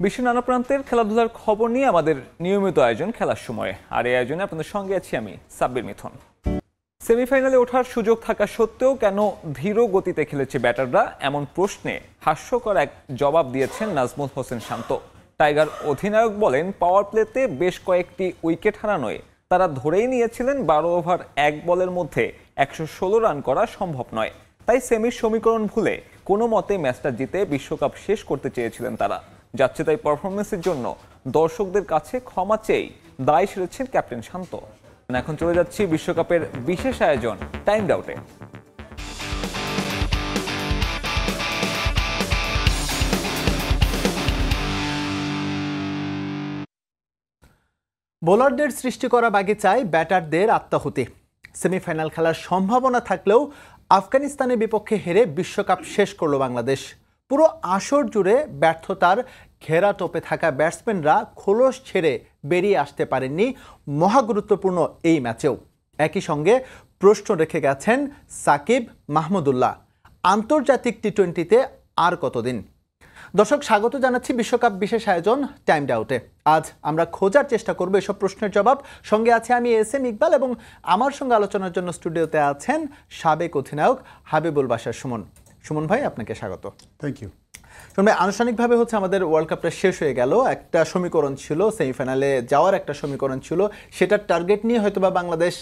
বিশ্বের নানা প্রান্তের খেলাধুলার খবর নিয়ে আমাদের নিয়মিত আয়োজন খেলার সময়ে, আর এই আয়োজনে আপনাদের সঙ্গে আছি আমি সাব্বির মিথুন। সেমিফাইনালে ওঠার সুযোগ থাকা সত্ত্বেও কেন ধীর গতিতে খেলেছে ব্যাটাররা, এমন প্রশ্নে হাস্যকর এক জবাব দিয়েছেন নাজমুল হোসেন শান্ত। টাইগার অধিনায়ক বলেন, পাওয়ার প্লেতে বেশ কয়েকটি উইকেট হারানোয় তারা ধরেই নিয়েছিলেন 12 ওভার 1 বলের মধ্যে 116 রান করা সম্ভব নয়। তাই সেমির সমীকরণ ভুলে কোনো মতে ম্যাচটা জিতে বিশ্বকাপ শেষ করতে চেয়েছিলেন তারা। যাচ্ছে তাই পারফরমেন্সের জন্য দর্শকদের কাছে ক্ষমা চেয়েই দায় সেরেছেন ক্যাপ্টেন শান্ত। এখন চলে যাচ্ছি বিশ্বকাপের বিশেষ আয়োজন টাইমড আউটে। বোলারদের সৃষ্টি করা বাগিচায় ব্যাটারদের আত্মাহুতি। সেমিফাইনাল খেলার সম্ভাবনা থাকলেও আফগানিস্তানের বিপক্ষে হেরে বিশ্বকাপ শেষ করল বাংলাদেশ। পুরো আসর জুড়ে ব্যর্থতার ঘেরা টোপে থাকা ব্যাটসম্যানরা খোলস ছেড়ে বেরিয়ে আসতে পারেননি মহাগুরুত্বপূর্ণ এই ম্যাচেও। একই সঙ্গে প্রশ্ন রেখে গেছেন সাকিব, মাহমুদুল্লাহ, আন্তর্জাতিক টি-20তে আর কতদিন। দর্শক, স্বাগত জানাচ্ছি বিশ্বকাপ বিশেষ আয়োজন টাইমড আউটে। আজ আমরা খোঁজার চেষ্টা করব এসব প্রশ্নের জবাব। সঙ্গে আছে আমি এস.এম. ইকবাল এবং আমার সঙ্গে আলোচনার জন্য স্টুডিওতে আছেন সাবেক অধিনায়ক হাবিবুল বাশার সুমন। সুমন ভাই, আপনাকে স্বাগত। Thank you. সুমন ভাই, আনুষ্ঠানিকভাবে আমাদের ওয়ার্ল্ড কাপটা শেষ হয়ে গেল। একটা সমীকরণ ছিল, সেমিফাইনালে যাওয়ার একটা সমীকরণ ছিল, সেটার টার্গেট নিয়ে হয়তোবা বাংলাদেশ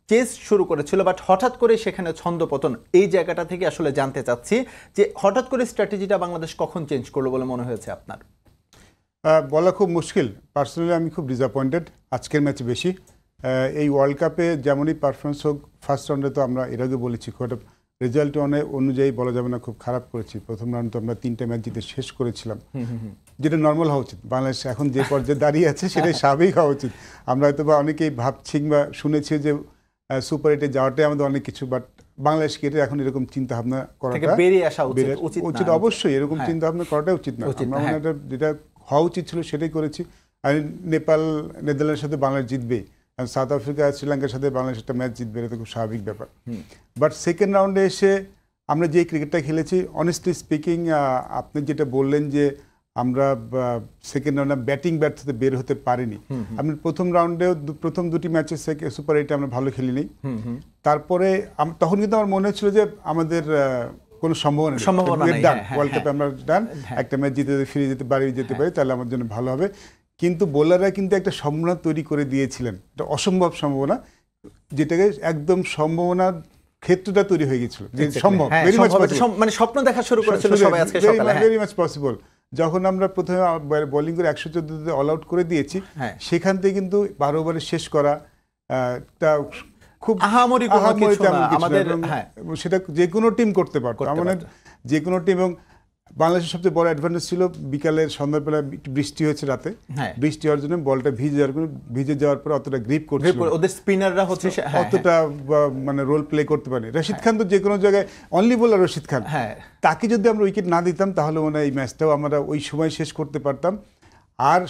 চেস শুরু করেছিল, বাট হঠাৎ করে সেখানে ছন্দপতন। এই জায়গাটা থেকে আসলে জানতে চাচ্ছি যে হঠাৎ করে স্ট্র্যাটেজিটা বাংলাদেশ কখন চেঞ্জ করলো বলে মনে হয়েছে আপনার? বলা খুব মুশকিল। পার্সোনালি আমি খুব ডিসঅ্যাপয়েন্টেড আজকের ম্যাচে বেশি। এই ওয়ার্ল্ড কাপে যেমনই পারফরমেন্স হোক, ফার্স্ট রাউন্ডে তো আমরা এর আগে বলেছি খুব একটা রেজাল্ট অনুযায়ী বলা যাবে না খুব খারাপ করেছি। প্রথম রাউন্ড তো আমরা 3টে ম্যাচ জিতে শেষ করেছিলাম, যেটা নর্মাল হওয়া উচিত। বাংলাদেশ এখন যে পর্যায়ে দাঁড়িয়ে আছে সেটাই স্বাভাবিক হওয়া উচিত। আমরা হয়তো বা অনেকেই ভাবছি বা শুনেছি যে সুপার 8-এ যাওয়াটাই আমাদের অনেক কিছু, বাট বাংলাদেশকে এটা এখন এরকম চিন্তা ভাবনা করাটা বেরিয়ে আসা উচিত। অবশ্যই এরকম চিন্তা ভাবনা করাটাই উচিত না। আমরা যেটা হওয়া উচিত ছিল সেটাই করেছি। আর নেপাল, নেদারল্যান্ডের সাথে বাংলাদেশ জিতবে, সাউথ আফ্রিকা, শ্রীলঙ্কার সাথে বাংলাদেশ একটা ম্যাচ জিতবে, এটা তো খুব স্বাভাবিক ব্যাপার। বাট সেকেন্ড রাউন্ডে এসে আমরা যে ক্রিকেটটা খেলেছি, অনেস্টলি স্পিকিং, আপনি যেটা বললেন যে আমরা সেকেন্ড রাউন্ডে ব্যাটিং ব্যর্থতে বের হতে পারিনি। আমি প্রথম রাউন্ডেও প্রথম 2টি ম্যাচে সুপার 8-এ আমরা ভালো খেলিনি। তারপরে তখন কিন্তু আমার মনে হচ্ছিল যে আমাদের কোনো সম্ভাবনা নেই, ওয়ার্ল্ড কাপে আমরা ডান, একটা ম্যাচ জিতে ফিরে যেতে পারি তাহলে আমার জন্য ভালো হবে। কিন্তু বোলাররা কিন্তু একটা সম্ভাবনা তৈরি করে দিয়েছিলেন, একটা অসম্ভব সম্ভাবনা, যেটাকে একদম সম্ভাবনার ক্ষেত্রটা তৈরি হয়ে গেছিল যে সম্ভব, মানে স্বপ্ন দেখা শুরু করেছিল সবাই আজকে সকালে, ভেরি মাচ পসিবল। যখন আমরা প্রথমে বোলিং করে 114তে অল আউট করে দিয়েছি, সেখান থেকে কিন্তু 12 ওভারে শেষ করা খুব আহামরি আমাদের, সেটা যে কোনো টিম করতে পারতো, আমাদের যে কোনো টিম। এবং বাংলাদেশের সবচেয়ে বড় অ্যাডভান্টেজ ছিল বিকালের সন্ধ্যাবেলা বৃষ্টি হয়েছে রাতে, বৃষ্টি হওয়ার জন্য বলটা ভিজে যাওয়ার পরে অতটা গ্রিপ করছে, ওদের স্পিনাররা হচ্ছে অতটা মানে রোল প্লে করতে পারে। রশিদ খান তো যে কোনো জায়গায় অনলি বোলার রশিদ খান, তাকে যদি আমরা উইকেট না দিতাম তাহলে মনে হয় এই ম্যাচটাও আমরা ওই সময় শেষ করতে পারতাম। আর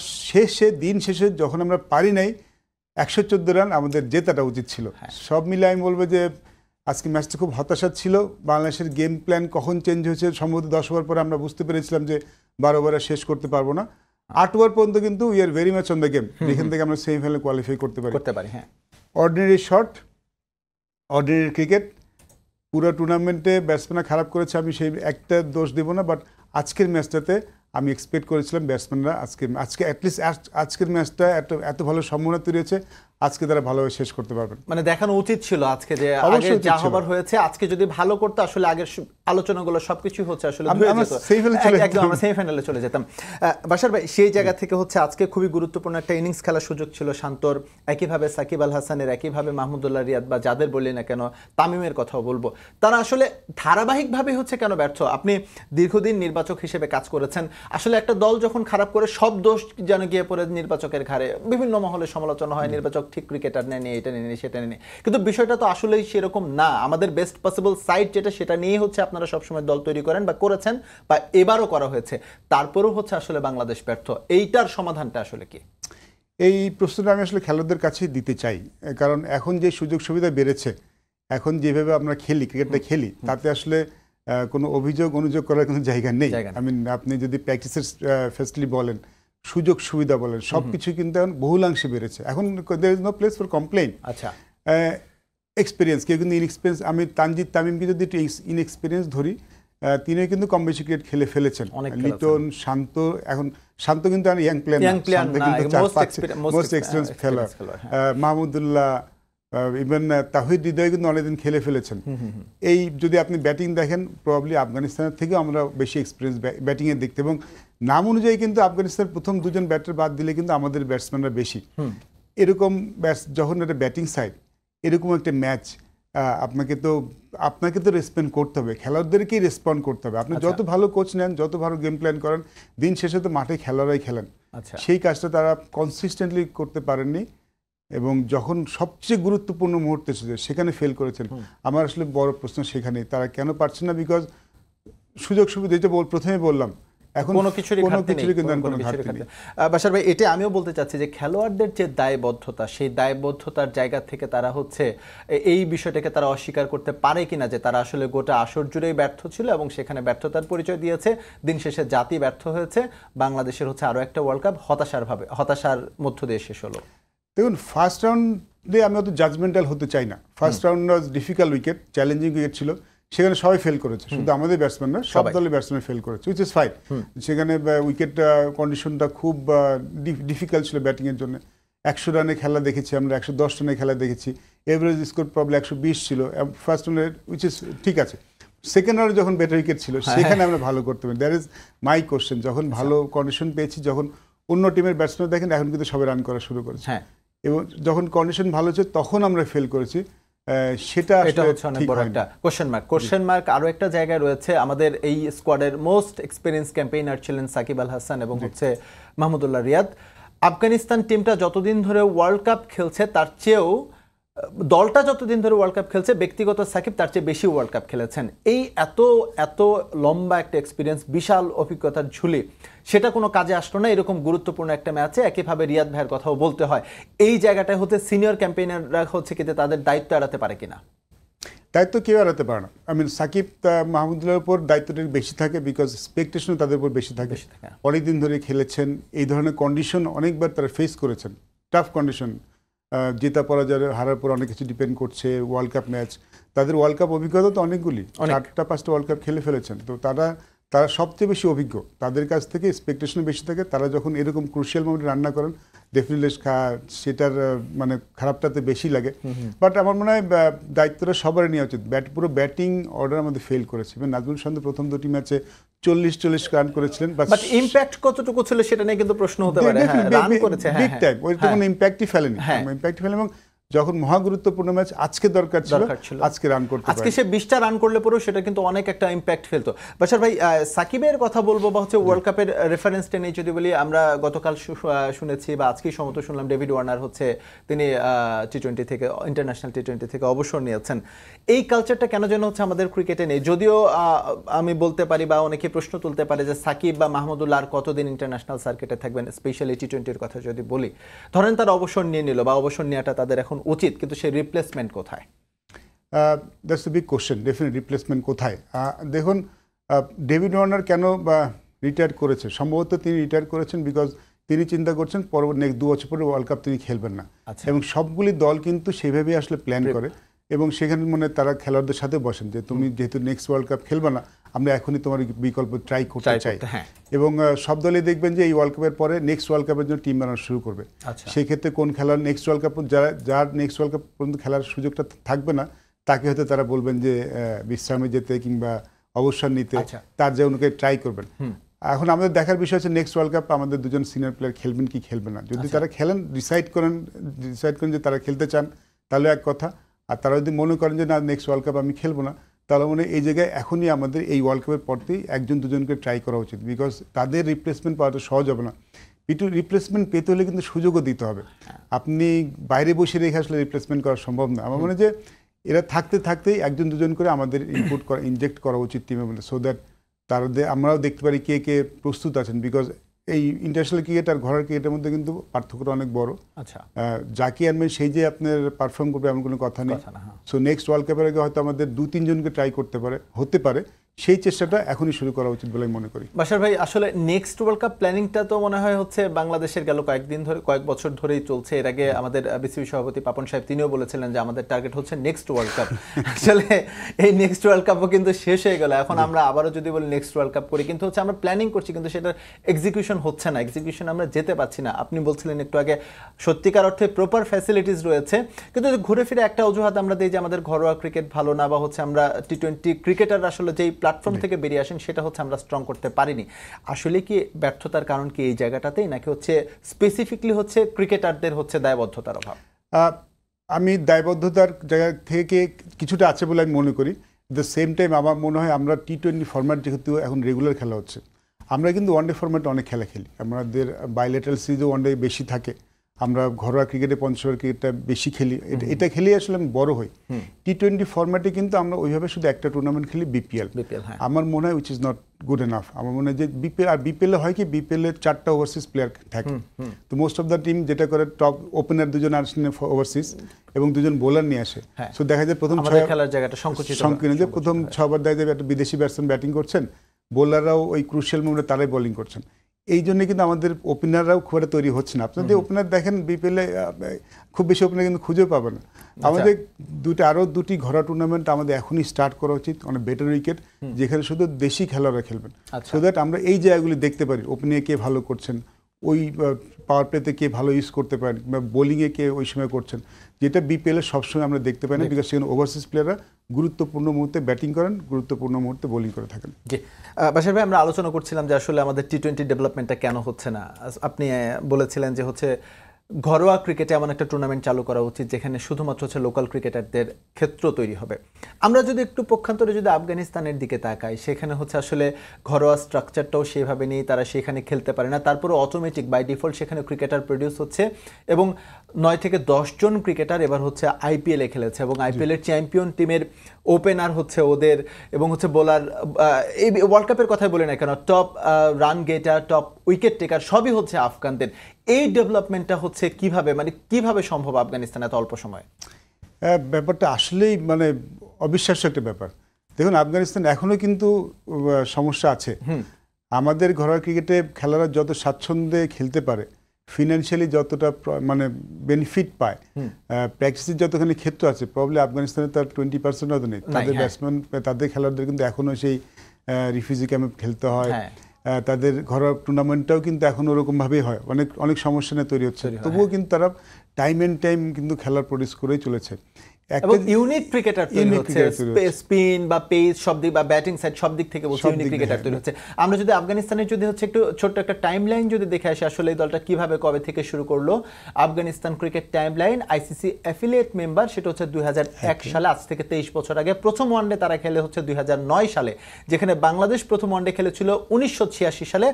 দিন শেষে যখন আমরা পারি নাই 114 রান, আমাদের জেতাটা উচিত ছিল। সব মিলে আমি বলবো যে আজকে ম্যাচটা খুব হতাশা ছিল। বাংলাদেশের গেম প্ল্যান কখন চেঞ্জ হয়েছে, সম্ভবত 10 ওভার পরে আমরা বুঝতে পেরেছিলাম যে 12 ওভারে শেষ করতে পারবো না। 8 ওভার পর্যন্ত কিন্তু we are very much on the game, যেখান থেকে আমরা সেমিফাইনালে কোয়ালিফাই করতে পারি। অর্ডিনারি শট, অর্ডিনারি ক্রিকেট, পুরো টুর্নামেন্টে ব্যাটসম্যানরা খারাপ করেছে, আমি সেই একটা দোষ দেবো না। বাট আজকের ম্যাচটাতে আমি এক্সপেক্ট করেছিলাম ব্যাটসম্যানরা আজকে অ্যাটলিস্ট আজকের ম্যাচটা এত ভালো সম্ভাবনা তৈরি হয়েছে, আজকে তারা ভালোভাবে শেষ করতে পারবেন। মানে দেখানো উচিত ছিল আজকে যে আগে যা হবার হয়েছে, আজকে যদি ভালো করতে আসলে আগের আলোচনাগুলো সবকিছু হচ্ছে আসলে আমরা সেমিফাইনালে চলে যেতাম। বাশার ভাই, সেই জায়গা থেকে আজকে খুবই গুরুত্বপূর্ণ একটা ইনিংস খেলার সুযোগ ছিল শান্তর, একইভাবে সাকিব আল হাসানের, একইভাবে মাহমুদুল্লাহ রিয়াদ বা যাদের বললি না কেন, তামিমের কথাও বলবো, তারা আসলে ধারাবাহিকভাবে কেন ব্যর্থ? আপনি দীর্ঘদিন নির্বাচক হিসেবে কাজ করেছেন, আসলে একটা দল যখন খারাপ করে সব দোষ যেন গিয়ে পড়ে নির্বাচকের ঘাড়ে, বিভিন্ন মহলে সমালোচনা হয় নির্বাচক ঠিক ক্রিকেটার নেয়নি, এটা নেয়নি, সেটা নেয়নি, কিন্তু বিষয়টা তো আসলেই সেরকম না। আমাদের বেস্ট পসিবল সাইড যেটা, সেটা নিয়ে আপনারা সবসময় দল তৈরি করেন বা করেছেন, বা এবারও করা হয়েছে, তারপরেও আসলে বাংলাদেশ ব্যর্থ। এইটার সমাধানটা আসলে কি? এই প্রশ্নটা আমি আসলে খেলোয়াড়দের কাছেই দিতে চাই, কারণ এখন যে সুযোগ সুবিধা বেড়েছে, এখন যেভাবে আমরা ক্রিকেটটা খেলি, তাতে আসলে কোনো অনুযোগ করার কোনো জায়গা নেই। আপনি যদি প্র্যাকটিসের ফেসিলিটি বলেন, সুযোগ সুবিধা বলেন সবকিছু কিন্তু এখন বহুলাংশে বেড়েছে। এখন there is no place for complain. আচ্ছা, এক্সপিরিয়েন্স, কেউ কিন্তু ইনএক্সপিরিয়েন্স, আমি তানজিদ তামিমকে যদি একটু ইনএক্সপিরিয়েন্স ধরি, তিনিও কিন্তু কম বেশি ক্রিকেট খেলে ফেলেছেন। লিটন, শান্ত, এখন শান্ত কিন্তু ইয়াং প্লেয়ার, মোস্ট এক্সপিরিয়েন্স খেলোয়াড়, মাহমুদুল্লাহ, ইভেন তাহিদ হৃদয় কিন্তু অনেকদিন খেলে ফেলেছেন। এই যদি আপনি ব্যাটিং দেখেন, প্রবাবলি আফগানিস্তানের থেকেও আমরা বেশি এক্সপিরিয়েন্স ব্যাটিংয়ে দেখতে, এবং নাম অনুযায়ী কিন্তু আফগানিস্তানের প্রথম দুজন ব্যাটার বাদ দিলে কিন্তু আমাদের ব্যাটসম্যানরা বেশি। এরকম যখন একটা ব্যাটিং সাইড, এরকম একটা ম্যাচ আপনাকে তো রেসপন্ড করতে হবে, খেলোয়াড়দেরকেই রেসপন্ড করতে হবে। আপনি যত ভালো কোচ নেন, যত ভালো গেম প্ল্যান করেন, দিন শেষে তো মাঠে খেলোয়াড়রাই খেলেন। সেই কাজটা তারা কনসিস্টেন্টলি করতে পারেননি, এবং যখন সবচেয়ে গুরুত্বপূর্ণ মুহূর্তে এসেছে সেখানে ফেল করেছেন। আমার আসলে বড় প্রশ্ন সেখানেই, তারা কেন পারছেন না? বিকজ সুযোগ সুবিধা, যেটা প্রথমে বললাম, এখন কোনো কিছুরই ঘাটতি নেই। বাশার ভাই, এটা আমিও বলতে চাচ্ছি যে খেলোয়াড়দের যে দায়বদ্ধতা, সেই দায়বদ্ধতার জায়গা থেকে তারা এই বিষয়টাকে তারা অস্বীকার করতে পারে কিনা যে তারা আসলে গোটা আসর জুড়েই ব্যর্থ ছিল এবং সেখানে ব্যর্থতার পরিচয় দিয়েছে। দিন শেষে জাতি ব্যর্থ হয়েছে, বাংলাদেশের আরো একটা ওয়ার্ল্ড কাপ হতাশার মধ্য দিয়ে শেষ হলো। দেখুন, ফার্স্ট রাউন্ডে আমি অত জাজমেন্টাল হতে চাই না। First round was difficult wicket, challenging wicket ছিল, সেখানে সবাই ফেল করেছে, শুধু আমাদের ব্যাটসম্যান না, সব দলের ব্যাটসম্যান ফেল করেছে, উইচ ইজ ফাইন। সেখানে উইকেট কন্ডিশনটা খুব ডিফিকাল্ট ছিল ব্যাটিংয়ের জন্য। 100 রানে খেলা দেখেছি আমরা, 110 রানে খেলা দেখেছি, এভারেজ স্কোর প্রবলেম 120 ছিল ফার্স্ট রাউন্ডে, উইচ ইজ ঠিক আছে। সেকেন্ড রাউন্ডে যখন বেটার উইকেট ছিল, সেখানে আমরা ভালো করতে পারি। That is my question. যখন ভালো কন্ডিশন পেয়েছি, যখন অন্য টিমের ব্যাটসম্যান দেখেন এখন কিন্তু সবাই রান করা শুরু করেছে, এবং যখন কন্ডিশন ভালো হচ্ছে তখন আমরা ফেল করেছি, সেটা হচ্ছে অনেক বড় একটা কোশ্চেন মার্ক। আরো একটা জায়গায় রয়েছে, আমাদের এই স্কোয়াডের মোস্ট এক্সপেরিয়েন্স ক্যাম্পেইনার ছিলেন সাকিব আল হাসান এবং মাহমুদুল্লাহ রিয়াদ। আফগানিস্তান টিমটা যতদিন ধরে ওয়ার্ল্ড কাপ খেলছে, তার চেয়েও দলটা যতদিন ধরে ওয়ার্ল্ড কাপ খেলছে, ব্যক্তিগত সাকিব তার চেয়ে বেশি ওয়ার্ল্ড কাপ খেলেছেন। এই এত লম্বা একটা এক্সপিরিয়েন্স, বিশাল অভিজ্ঞতার ঝুলি, সেটা কোনো কাজে আসলো না এরকম গুরুত্বপূর্ণ একটা ম্যাচে। একইভাবে রিয়াদ ভাইয়ের কথাও বলতে হয়, এই জায়গাটায় সিনিয়র ক্যাম্পেইনাররা কিন্তু তাদের দায়িত্ব এড়াতে পারে কিনা? দায়িত্ব কেউ এড়াতে পারে না। সাকিব মাহমুদুল্লাহর উপর দায়িত্বটা বেশি থাকে, বিকজ এক্সপেকটেশনও তাদের উপর বেশি থাকে। অনেকদিন ধরে খেলেছেন, এই ধরনের কন্ডিশন অনেকবার তারা ফেস করেছেন, টাফ কন্ডিশন, জেতা পরাজয় হারার পর অনেক কিছু ডিপেন্ড করছে। ওয়ার্ল্ড কাপ ম্যাচ, তাদের ওয়ার্ল্ড কাপ অভিজ্ঞতা তো অনেকগুলি, 4টা-5টা ওয়ার্ল্ড কাপ খেলে ফেলেছেন, তো তারা সবচেয়ে বেশি অভিজ্ঞ, তাদের কাছ থেকে এক্সপেকটেশন বেশি থাকে। তারা যখন এরকম ক্রুশিয়াল মোমেন্টে রান্না করেন, ডেফিনেটলি সেটার খারাপটাতে বেশি লাগে। বাট আমার মনে হয় দায়িত্বটা সবারই নেওয়া উচিত। পুরো ব্যাটিং অর্ডার আমাদের ফেল করেছে। নাজমুল শান্ত প্রথম 2টি ম্যাচে 40 রান করেছিলেন, বাট ইমপ্যাক্ট কতটুকু ছিল সেটা নিয়ে কিন্তু প্রশ্ন হতে পারে। রান করেছে, বিগ টাইম, ওইটা কোনো ইমপ্যাক্টই ফেলেনি, এবং যখন মহা গুরুত্বপূর্ণ ম্যাচ আজকে দরকার ছিল, আজকে রান করতে আজকে সে 20টা রান করলে পরেও সেটা কিন্তু অনেক একটা ইম্প্যাক্ট ফেলতো। বাশার ভাই, সাকিবের কথা বলবো বা ওয়ার্ল্ড কাপের রেফারেন্স টেনে যদি বলি, আমরা গতকাল শুনেছি বা আজকেই সম্ভবত শুনলাম ডেভিড ওয়ার্নার তিনি টি-20 থেকে, ইন্টারন্যাশনাল টি-20 থেকে অবসর নিয়েছেন। এই কালচারটা কেন যেন আমাদের ক্রিকেটে নেই। যদিও আমি বলতে পারি বা অনেকে প্রশ্ন তুলতে পারে যে সাকিব বা মাহমুদুল্লাহ আর কতদিন ইন্টারন্যাশনাল সার্কিটে থাকবেন, স্পেশালি টি-20-র কথা যদি বলি। ধরেন তারা অবসর নিয়ে নিল বা অবসর নেওয়াটা তাদের এখন উচিত, কিন্তু সেই রিপ্লেসমেন্ট কোথায়? That's the big question. Definite replacement কোথায়? দেখুন, ডেভিড ওয়ার্নার কেন রিটায়ার করেছে? সম্ভবত তিনি রিটায়ার করেছেন বিকজ তিনি চিন্তা করছেন নেক্সট 2 বছর পরে ওয়ার্ল্ড কাপ তিনি খেলবেন না, এবং সবগুলি দল কিন্তু সেইভাবেই আসলে প্ল্যান করে, এবং সেখানে তারা খেলোয়াড়দের সাথে বসেন যে তুমি যেহেতু নেক্সট ওয়ার্ল্ড কাপ খেলবে না, আমরা এখনই তোমার বিকল্প ট্রাই করতে চাই। এবং সব দলই দেখবেন যে এই ওয়ার্ল্ড কাপের পরে নেক্সট ওয়ার্ল্ড কাপের জন্য টিম বানানো শুরু করবে। সেই ক্ষেত্রে কোন খেলোয়াড় নেক্সট ওয়ার্ল্ড কাপ, যার নেক্সট ওয়ার্ল্ড কাপ পর্যন্ত খেলার সুযোগটা থাকবে না, তাকে হয়তো তারা বলবেন যে বিশ্রামে যেতে কিংবা অবসর নিতে, তার যে অনুকে ট্রাই করবেন। এখন আমাদের দেখার বিষয় হচ্ছে নেক্সট ওয়ার্ল্ড কাপ আমাদের দুজন সিনিয়র প্লেয়ার খেলবেন কি খেলবেন না। যদি তারা খেলেন, ডিসাইড করেন যে তারা খেলতে চান, তাহলে এক কথা। আর তারা যদি মনে করেন যে না, নেক্সট ওয়ার্ল্ড কাপ আমি খেলবো না, তাহলে মনে এই জায়গায় এখনই আমাদের এই ওয়ার্ল্ড কাপের পরতেই 1-2জনকে ট্রাই করা উচিত, বিকজ তাদের রিপ্লেসমেন্ট পাওয়াটা সহজ হবে না। রিপ্লেসমেন্ট পেতে হলে কিন্তু সুযোগও দিতে হবে। আপনি বাইরে বসে রেখে আসলে রিপ্লেসমেন্ট করা সম্ভব না। আমার মনে হয় যে এরা থাকতেই 1-2জন করে আমাদের ইনজেক্ট করা উচিত টিমের মধ্যে, সো দ্যাট আমরাও দেখতে পারি কে প্রস্তুত আছেন। বিকজ এই ইন্টারন্যাশনাল ক্রিকেট আর ঘরের ক্রিকেটের মধ্যে কিন্তু পার্থক্যটা অনেক বড়। যাকে আনবেন সেই যে আপনার পারফর্ম করবে এমন কোনো কথা নেই। সো নেক্সট ওয়ার্ল্ড কাপের আগে হয়তো আমাদের 2-3জনকে ট্রাই হতে পারে, সেই চেষ্টাটা এখনই শুরু করা উচিত বলে মনে করি। বাশার ভাই, আসলে নেক্সট ওয়ার্ল্ড কাপ প্ল্যানিংটা তো মনে হয় হচ্ছে বাংলাদেশের গেল কয়েক বছর ধরেই চলছে। এর আগে আমাদের বিসিবি সভাপতি পাপন সাহেব তিনিও বলেছিলেন যে আমাদের টার্গেট হচ্ছে নেক্সট ওয়ার্ল্ড কাপ। আসলে এই নেক্সট ওয়ার্ল্ড কাপও কিন্তু শেষ হয়ে গেল। এখন আমরা আবারও যদি বলি নেক্সট ওয়ার্ল্ড কাপ করি, কিন্তু হচ্ছে আমরা প্ল্যানিং করছি কিন্তু সেটার এক্সিকিউশন হচ্ছে না, এক্সিকিউশন আমরা যেতে পারছি না। আপনি বলছিলেন একটু আগে সত্যিকার অর্থে প্রপার ফ্যাসিলিটিস রয়েছে, কিন্তু ঘুরে ফিরে একটা অজুহাত আমরা দিই যে আমাদের ঘরোয়া ক্রিকেট ভালো না, বা হচ্ছে আমরা টি-20 ক্রিকেটার আসলে যেই প্ল্যাটফর্ম থেকে বেরিয়ে আসেন সেটা হচ্ছে আমরা স্ট্রং করতে পারিনি। আসলে কি ব্যর্থতার কারণ কি এই জায়গাটাতেই, নাকি হচ্ছে স্পেসিফিকলি হচ্ছে ক্রিকেটারদের হচ্ছে দায়বদ্ধতার অভাব? আমি দায়বদ্ধতার জায়গা থেকে কিছুটা আছে বলে আমি মনে করি। দ্য সেম টাইম আমার মনে হয় আমরা টি-20 ফরম্যাট যেহেতু এখন রেগুলার খেলা হচ্ছে, আমরা কিন্তু ওয়ানডে ফরম্যাটে অনেক খেলা খেলি। আমাদের বাইলেটারাল সিরিজও ওয়ানডে বেশি থাকে, আমরা ঘরোয়া ক্রিকেটে পঞ্চগড় ক্রিকেটটা বেশি খেলি, এটা খেলে আসলে আমি বড় হই। টি-20 ফরম্যাটে কিন্তু আমরা ওইভাবে শুধু একটা টুর্নামেন্ট খেলি, বিপিএল। আমার মনে হয় which is not good enough. আমার মনে হয় যে বিপিএল, আর বিপিএলে হয় কি, বিপিএলে 4টা ওভারসিজ প্লেয়ার থাকে, তো মোস্ট অফ দ্য টিম যেটা করে টপ ওপেনার 2জন আসেন ওভারসিজ এবং 2জন বোলার নিয়ে আসে। সো দেখা যায় প্রথম খেলার জায়গাটা সংকুচিত, প্রথম 6 দেখা যাবে একটা বিদেশি ব্যাটসম্যান ব্যাটিং করছেন, বোলাররাও ওই ক্রুশিয়াল মোমেন্টে তারাই বোলিং করছেন। এই জন্য কিন্তু আমাদের ওপেনাররাও খুব একটা তৈরি হচ্ছে না। আপনাদের ওপেনার দেখেন বিপিএলে খুব বেশি ওপেনার কিন্তু খুঁজেও পাবেন না। আমাদের আরও দুটি ঘরোয়া টুর্নামেন্ট আমাদের এখনই স্টার্ট করা উচিত, অনেক বেটার উইকেট, যেখানে শুধু দেশি খেলোয়াড়রা খেলবেন, সো দ্যাট আমরা এই জায়গাগুলি দেখতে পারি ওপেনিংয়ে কে ভালো করছেন, ওই পাওয়ার প্লেতে কে ভালো ইউজ করতে পারেন, বা বোলিংয়ে কে ওই সময় করছেন, যেটা বিপিএলে সবসময় আমরা দেখতে পাই না, বিকজ সেখানে ওভারসিজ প্লেয়াররা গুরুত্বপূর্ণ মুহূর্তে ব্যাটিং করেন, গুরুত্বপূর্ণ মুহূর্তে বোলিং করে থাকেন। জি বাশার ভাই, আমরা আলোচনা করছিলাম যে আসলে আমাদের টি-20 ডেভেলপমেন্টটা কেন হচ্ছে না। আপনি বলেছিলেন যে হচ্ছে ঘরোয়া ক্রিকেটে এমন একটা টুর্নামেন্ট চালু করা উচিত যেখানে শুধুমাত্র হচ্ছে লোকাল ক্রিকেটারদের ক্ষেত্র তৈরি হবে। আমরা যদি একটু পক্ষান্তরে যদি আফগানিস্তানের দিকে তাকাই, সেখানে হচ্ছে আসলে ঘরোয়া স্ট্রাকচারটাও সেভাবে নেই, তারা সেখানে খেলতে পারে না, তারপরে অটোমেটিক বাই ডিফল্ট সেখানে ক্রিকেটার প্রডিউস হচ্ছে, এবং 9 থেকে 10 জন ক্রিকেটার এবার হচ্ছে আইপিএলে খেলেছে, এবং আইপিএলের চ্যাম্পিয়ন টিমের ওপেনার হচ্ছে ওদের, এবং হচ্ছে বোলার, এই ওয়ার্ল্ড কাপের কথাই বলি না কেন, top run গেটার, top wicket taker সবই হচ্ছে আফগানদের। এই ডেভেলপমেন্টটা হচ্ছে কিভাবে সম্ভব আফগানিস্তানে এত অল্প সময়ে? ব্যাপারটা আসলেই অবিশ্বাস্য একটা ব্যাপার। দেখুন, আফগানিস্তান এখনো কিন্তু সমস্যা আছে। আমাদের ঘরোয়া ক্রিকেটে খেলারা যত স্বাচ্ছন্দ্যে খেলতে পারে, ফিনান্সিয়ালি যতটা বেনিফিট পায়, প্র্যাকটিসের যতখানি ক্ষেত্র আছে, প্রবলি আফগানিস্তানে তার 20% হয়তো নেই। তাদের ব্যাটসম্যান, তাদের খেলোয়াড়দের কিন্তু এখনো সেই রিফিউজি ক্যাম্পে খেলতে হয়, তাদের ঘরোয়া টুর্নামেন্টটাও কিন্তু এখন ওরকমভাবেই হয়, অনেক সমস্যা নিয়ে তৈরি হচ্ছে, তবুও কিন্তু তারা টাইম এন্ড টাইম কিন্তু খেলার প্রডিউস করেই চলেছে। এবং ইউনিক ক্রিকেটার তৈরি হচ্ছে, স্পিন বা পেস সব দিক, বা ব্যাটিং সাইড সব দিক থেকে বলছে ইউনিক ক্রিকেটার তৈরি হচ্ছে। আমরা যদি আফগানিস্তানের যদি হচ্ছে একটু ছোট্ট একটা টাইমলাইন যদি দেখে আসি, আসলে এই দলটা কিভাবে কবে থেকে শুরু করলো। Afghanistan cricket timeline, ICC affiliate member, সেটা হচ্ছে 2001 সালে, আজ থেকে 23 বছর আগে। প্রথম ওয়ানডে তারা খেলে হচ্ছে 2009 সালে, যেখানে বাংলাদেশ প্রথম ওয়ানডে খেলেছিল 1986 সালে।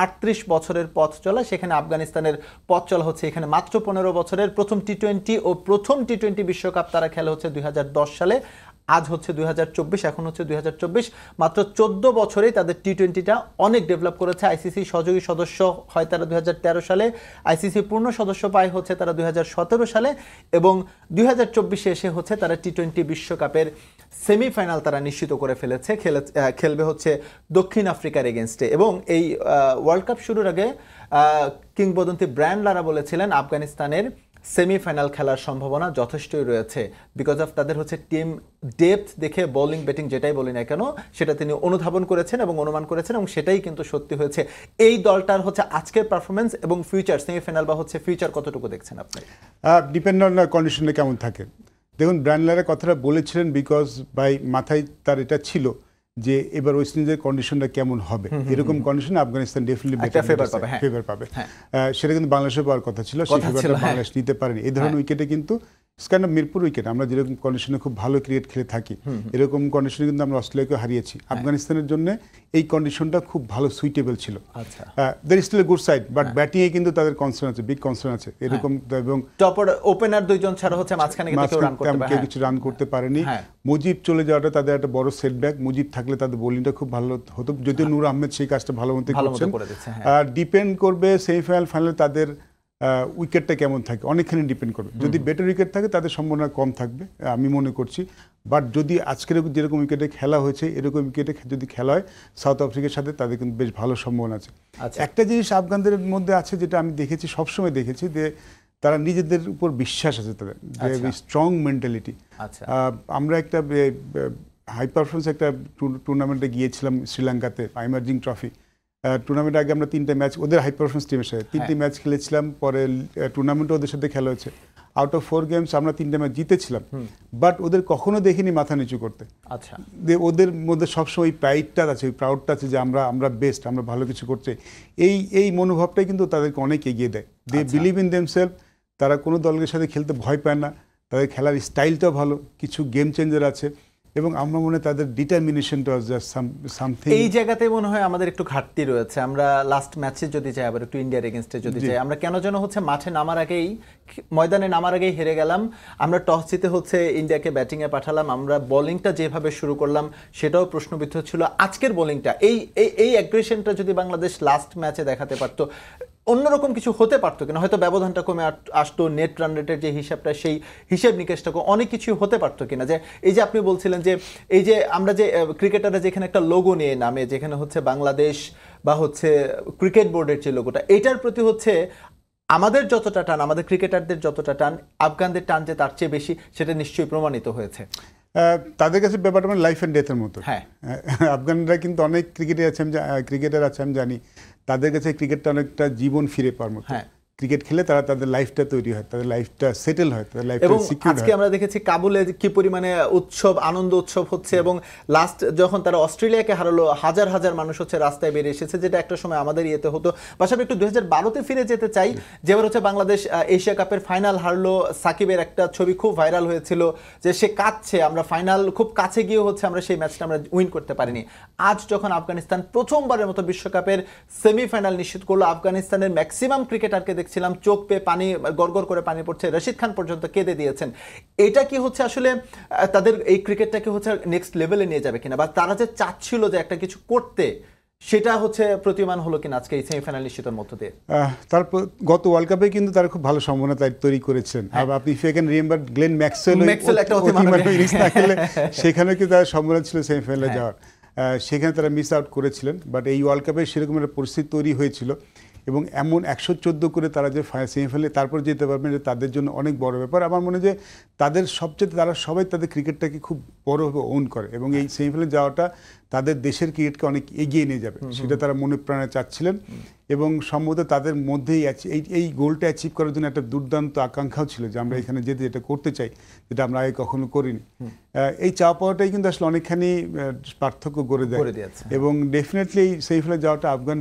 38 বছরের পথ চলা, সেখানে আফগানিস্তানের পথ চলা হচ্ছে এখানে মাত্র 15 বছরের। প্রথম টি-20 ও প্রথম টি-20 বিশ্বকাপ তারা খেলে হচ্ছে 2010 সালে, আজ হচ্ছে 2024, এখন হচ্ছে 2024। মাত্র 14 বছরেই তাদের টি-20টা অনেক ডেভেলপ করেছে। আইসিসি সহযোগী সদস্য হয় তারা 2013 সালে, আইসিসি পূর্ণ সদস্য পায় হচ্ছে তারা 2017 সালে, এবং 2024-এ এসে হচ্ছে তারা টি-20 বিশ্বকাপের সেমিফাইনাল তারা নিশ্চিত করে ফেলেছে। খেলবে হচ্ছে দক্ষিণ আফ্রিকার এগেনস্টে। এবং এই ওয়ার্ল্ড কাপ শুরুর আগে কিংবদন্তি ব্রায়ান লারা বলেছিলেন আফগানিস্তানের সেমিফাইনাল খেলার সম্ভাবনা যথেষ্টই রয়েছে, বিকজ অফ তাদের হচ্ছে টিম ডেপথ দেখে, বোলিং ব্যাটিং যেটাই বলি না কেন, সেটা তিনি অনুধাবন করেছেন এবং অনুমান করেছেন, এবং সেটাই কিন্তু সত্যি হয়েছে। এই দলটার হচ্ছে আজকের পারফরমেন্স এবং ফিউচার, সেমিফাইনাল বা হচ্ছে ফিউচার কতটুকু দেখছেন আপনি? ডিপেন্ড অন কন্ডিশনে কেমন থাকে। দেখুন, ব্রায়ান লারা কথাটা বলেছিলেন বিকজ বাই মাথায় তার এটা ছিল যে এবার ওয়েস্ট ইন্ডিজের কন্ডিশনটা কেমন হবে, এরকম কন্ডিশনে আফগানিস্তান ডেফিনেটলি ফেভার পাবে। সেটা কিন্তু বাংলাদেশে পাওয়ার কথা ছিল, সেই ফেভারটা বাংলাদেশ নিতে পারেনি। এই ধরনের উইকেটে কিন্তু মিরপুর উইকেট, আমরা যেরকম কন্ডিশনে খুব ভালো ক্রিকেট খেলে থাকি, এরকম কন্ডিশনে কিন্তু আমরা অস্ট্রেলিয়াকে হারিয়েছি। আফগানিস্তানের জন্য এই কন্ডিশনটা খুব ভালো সুইটেবল ছিল। দের still good side, but batting এ কিন্তু তাদের কনসার্ন আছে, বিগ কনসার্ন আছে এরকম। এবং টপ ওপেনার দুইজন ছাড়া হচ্ছে মাঝখানে কেউ কিছু রান করতে পারেনি। মুজিব চলে যাওয়াটা তাদের একটা বড় সেটব্যাক। মুজিব থাকলে তাদের বোলিংটা খুব ভালো হতো, যদিও নূর আহমেদ সেই কাজটা ভালো মতো করছেন। আর ডিপেন্ড করবে সেমিফাইনাল ফাইনালে তাদের উইকেটটা কেমন থাকে অনেকখানি ডিপেন্ড করবে। যদি বেটার উইকেট থাকে তাদের সম্ভাবনা কম থাকবে আমি মনে করছি। বাট যদি আজকের যেরকম উইকেটে খেলা হয়েছে এরকম উইকেটে যদি খেলা হয় সাউথ আফ্রিকার সাথে তাদের কিন্তু বেশ ভালো সম্ভাবনা আছে। একটা জিনিস আফগানদের মধ্যে আছে যেটা আমি দেখেছি, সবসময় দেখেছি, যে তারা নিজেদের উপর বিশ্বাস আছে, তাদের স্ট্রং মেন্টালিটি। আমরা একটা হাই পারফরমেন্স একটা টুর্নামেন্টে গিয়েছিলাম শ্রীলঙ্কাতে, ইমার্জিং ট্রফি টুর্নামেন্টের আগে আমরা 3টে ম্যাচ ওদের হাই পারফরমেন্স টিমের সাথে 3টে ম্যাচ খেলেছিলাম। পরে টুর্নামেন্টে ওদের সাথে খেলা হয়েছে, আউট অফ 4 গেমস আমরা 3টে ম্যাচ জিতেছিলাম। বাট ওদের কখনো দেখিনি মাথা নিচু করতে। ওদের মধ্যে সবসময় প্রাইডটা আছে, ওই প্রাউডটা আছে যে আমরা বেস্ট, আমরা ভালো কিছু করছে। এই মনোভাবটাই কিন্তু তাদেরকে অনেক এগিয়ে দেয়। They believe in themselves. তারা কোনো দলের সাথে খেলতে ভয় পায় না, তাদের খেলার স্টাইলটাও ভালো, কিছু গেম চেঞ্জার আছে এবং আমরা মনে হয় তাদের ডিটারমিনেশনটা জাস্ট সামথিং। এই জায়গাতে মনে হয় আমাদের একটু ঘাটতি রয়েছে। আমরা লাস্ট ম্যাচে যদি যাই, আবার একটু ইন্ডিয়ার এগেইনস্টে যদি যাই, আমরা কেন যেন হচ্ছে মাঠে নামার আগেই, ময়দানে নামার আগেই হেরে গেলাম। আমরা টস জিতে হচ্ছে ইন্ডিয়াকে ব্যাটিংয়ে পাঠালাম, আমরা বোলিংটা যেভাবে শুরু করলাম সেটাও প্রশ্নবিদ্ধ ছিল। আজকের বোলিংটা, এই অ্যাগ্রেশনটা যদি বাংলাদেশ লাস্ট ম্যাচে দেখাতে পারতো, অন্যরকম কিছু হতে পারতো কিনা, হয়তো ব্যবধানটা কমে আসতো, নেট রান রেটের যে হিসাবটা সেই হিসেব নিকেশটা অনেক কিছু হতে পারতো কিনা। যে এই যে আপনি বলছিলেন যে এই যে আমরা যে ক্রিকেটাররা যেখানে একটা লোগো নিয়ে নামে, যেখানে হচ্ছে বাংলাদেশ বা হচ্ছে ক্রিকেট বোর্ডের যে লোগোটা, এটার প্রতি হচ্ছে আমাদের যতটা টান, আমাদের ক্রিকেটারদের যতটা টান, আফগানদের টান যে তার চেয়ে বেশি, সেটা নিশ্চয়ই প্রমাণিত হয়েছে। তাদের কাছে ব্যাপারটা মানে লাইফ অ্যান্ড ডেথের মতো। আফগানরা কিন্তু অনেক ক্রিকেটার আছে আমি জানি, তাদের কাছে ক্রিকেটটা অনেকটা জীবন ফিরে পাওয়ার মতো। ক্রিকেট খেলে তারা তাদের লাইফটা তৈরি হয়, তাদের লাইফটা সেটেল হয়, তাদের লাইফটা সিকিউর হয়। আজকে আমরা দেখেছি কাবুলে কি পরিমাণে উৎসব, আনন্দ উৎসব হচ্ছে, এবং লাস্ট যখন তারা অস্ট্রেলিয়াকে হারালো, হাজার হাজার মানুষ হচ্ছে রাস্তায় বেরিয়ে এসেছে, যেটা একটা সময় আমাদের ইয়েতে হতো। পাশাপাশি একটু 2012-তে ফিরে যেতে চাই, যেবার হচ্ছে বাংলাদেশ এশিয়া কাপের ফাইনাল হারলো। সাকিবের একটা ছবি খুব ভাইরাল হয়েছিল যে সে কাঁদছে, আমরা ফাইনাল খুব কাছে গিয়ে হচ্ছে আমরা সেই ম্যাচটা আমরা উইন করতে পারিনি। আজ যখন আফগানিস্তান প্রথমবারের মতো বিশ্বকাপের সেমিফাইনাল নিশ্চিত করলো, আফগানিস্তানের ম্যাক্সিমাম ক্রিকেটারকে দেখছিলাম চোখ পেয়ে পানি গড়গড় করে পানি পড়ছে, রশিদ খান পর্যন্ত কেঁদে দিয়েছেন। এটা কি হচ্ছে আসলে তাদের এই ক্রিকেটটাকে হচ্ছে নেক্সট লেভেলে নিয়ে যাবে কিনা, বা তারা যে চাচ্ছিল যে একটা কিছু করতে, সেটা হচ্ছে প্রতিমান হলো কিনা আজকে এই সেমিফাইনাল নিশ্চিতের মধ্য দিয়ে? তারপর গত ওয়ার্ল্ড কাপে কিন্তু তারা খুব ভালো সম্ভাবনা তৈরি করেছেন। আর আপনি if you can remember Glenn Maxwell একটা ইনিংস না খেলে সেখানেও কিন্তু তার সম্ভাবনা ছিল সেমিফাইনালে যাওয়ার, সেখানে তারা মিস আউট করেছিলেন। বাট এই ওয়ার্ল্ড কাপে সেরকম একটা পরিস্থিতি তৈরি হয়েছিল এবং এমন 114 করে তারা যে সেমিফাইনালে তারপর যেতে পারবেন, যে তাদের জন্য অনেক বড় ব্যাপার। আমার মনে হয় যে তাদের সবচেয়ে তারা সবাই তাদের ক্রিকেটটাকে খুব বড়ভাবে ওন করে এবং এই সেমিফাইনালে যাওয়াটা তাদের দেশের ক্রিকেটকে অনেক এগিয়ে নিয়ে যাবে, সেটা তারা মনে প্রাণে চাচ্ছিলেন। এবং সম্ভবত তাদের মধ্যেই এই গোলটা অ্যাচিভ করার জন্য একটা দুর্দান্ত আকাঙ্ক্ষাও ছিল যে আমরা এখানে যেতে যেটা করতে চাই, যেটা আমরা আগে কখনো করিনি। এই চাওয়া পাওয়াটাই কিন্তু আসলে অনেকখানি পার্থক্য করে দেয় এবং ডেফিনেটলি এই সেমিফাইনালে যাওয়াটা আফগান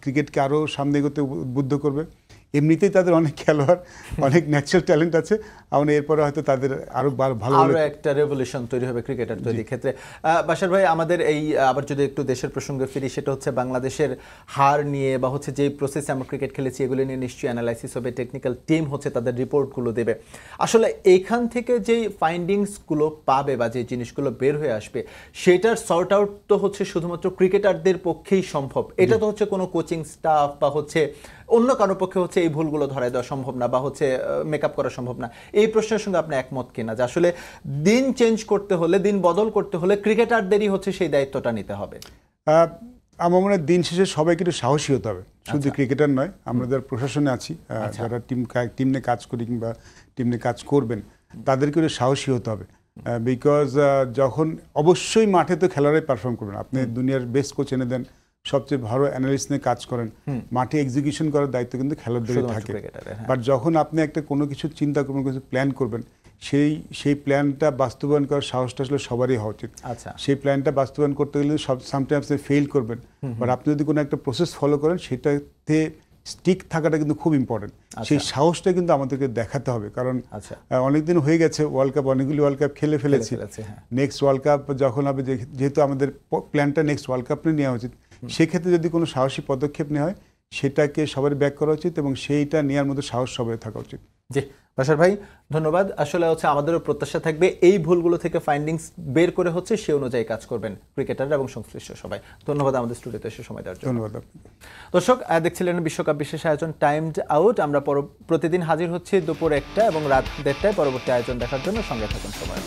ক্রিকেটকে আরও সামনে এগোতে উদ্বুদ্ধ করবে। এমনিতেই তাদের অনেক খেলোয়াড়, অনেক ন্যাচারাল ট্যালেন্ট আছে, এবং এরপরে হয়তো তাদের আরো ভালো একটা রেভলিউশন তৈরি হবে ক্রিকেটার তৈরির ক্ষেত্রে। বাশার ভাই, আমাদের এই আবার যদি একটু দেশের প্রসঙ্গে ফিরি, সেটা হচ্ছে বাংলাদেশের হার নিয়ে বা হচ্ছে যে প্রসেসে আমরা ক্রিকেট খেলেছি এগুলো নিয়ে নিশ্চয়ই অ্যানালাইসিস হবে, টেকনিক্যাল টিম হচ্ছে তাদের রিপোর্টগুলো দেবে। আসলে এইখান থেকে যেই ফাইন্ডিংসগুলো পাবে বা যে জিনিসগুলো বের হয়ে আসবে, সেটার সর্ট আউট তো হচ্ছে শুধুমাত্র ক্রিকেটারদের পক্ষেই সম্ভব। এটা তো হচ্ছে কোনো কোচিং স্টাফ বা হচ্ছে অন্য কারোর পক্ষে হচ্ছে এই ভুলগুলো ধরায় দেওয়া সম্ভব না বা হচ্ছে মেকআপ করা সম্ভব না। এই প্রশ্নের সঙ্গে আপনি একমত কিনা যে আসলে দিন চেঞ্জ করতে হলে, দিন বদল করতে হলে ক্রিকেটারদেরই হচ্ছে সেই দায়িত্বটা নিতে হবে? আমার মনে হয় দিন শেষে সবাইকে একটু সাহসী হতে হবে, শুধু ক্রিকেটার নয়, আমরা যারা প্রশাসনে আছি, যারা টিম নিয়ে কাজ করি কিংবা টিম নিয়ে কাজ করবেন, তাদেরকে একটু সাহসী হতে হবে। বিকজ যখন অবশ্যই মাঠে তো খেলোয়াড়রাই পারফর্ম করবেন, আপনি দুনিয়ার বেস্ট কোচ এনে দেন, সবচেয়ে ভালো অ্যানালিস্ট নিয়ে কাজ করেন, মাঠে এক্সিকিউশন করার দায়িত্ব কিন্তু খেলোয়াড়দেরই থাকে। বাট যখন আপনি একটা কোনো কিছু চিন্তা করবেন, কিছু প্ল্যান করবেন, সেই প্ল্যানটা বাস্তবায়ন করার সাহসটা আসলে সবারই হওয়া উচিত। সেই প্ল্যানটা বাস্তবায়ন করতে গেলে সামটাইমস ফেল করবেন, বাট আপনি যদি কোনো একটা প্রসেস ফলো করেন, সেটাতে স্টিক থাকাটা কিন্তু খুব ইম্পর্টেন্ট। সেই সাহসটা কিন্তু আমাদেরকে দেখাতে হবে, কারণ অনেকদিন হয়ে গেছে ওয়ার্ল্ড কাপ, অনেকগুলি ওয়ার্ল্ড কাপ খেলে ফেলেছি। নেক্সট ওয়ার্ল্ড কাপ যখন হবে, যেহেতু আমাদের প্ল্যানটা নেক্সট ওয়ার্ল্ড কাপ নিয়ে নেওয়া উচিত, সেক্ষেত্রে যদি কোনো সাহসী পদক্ষেপ নেওয়া হয়, সেটাকে সবার ব্যাক করা উচিত এবং সেইটা নেওয়ার মতো সাহস সবাই থাকা উচিত। জি বাশার ভাই ধন্যবাদ। আসলে হচ্ছে আমাদেরও প্রত্যাশা থাকবে এই ভুলগুলো থেকে ফাইন্ডিংস বের করে হচ্ছে সে অনুযায়ী কাজ করবেন ক্রিকেটাররা এবং সংশ্লিষ্ট সবাই। ধন্যবাদ আমাদের স্টুডিওতে এসে সময় দেওয়ার জন্য। ধন্যবাদ। দর্শক দেখছিলেন বিশ্বকাপ বিশেষ আয়োজন টাইমড আউট। আমরা প্রতিদিন হাজির হচ্ছি দুপুর 1টা এবং রাত 1:30টায় পরবর্তী আয়োজন দেখার জন্য। সঙ্গে থাকুন সবাই।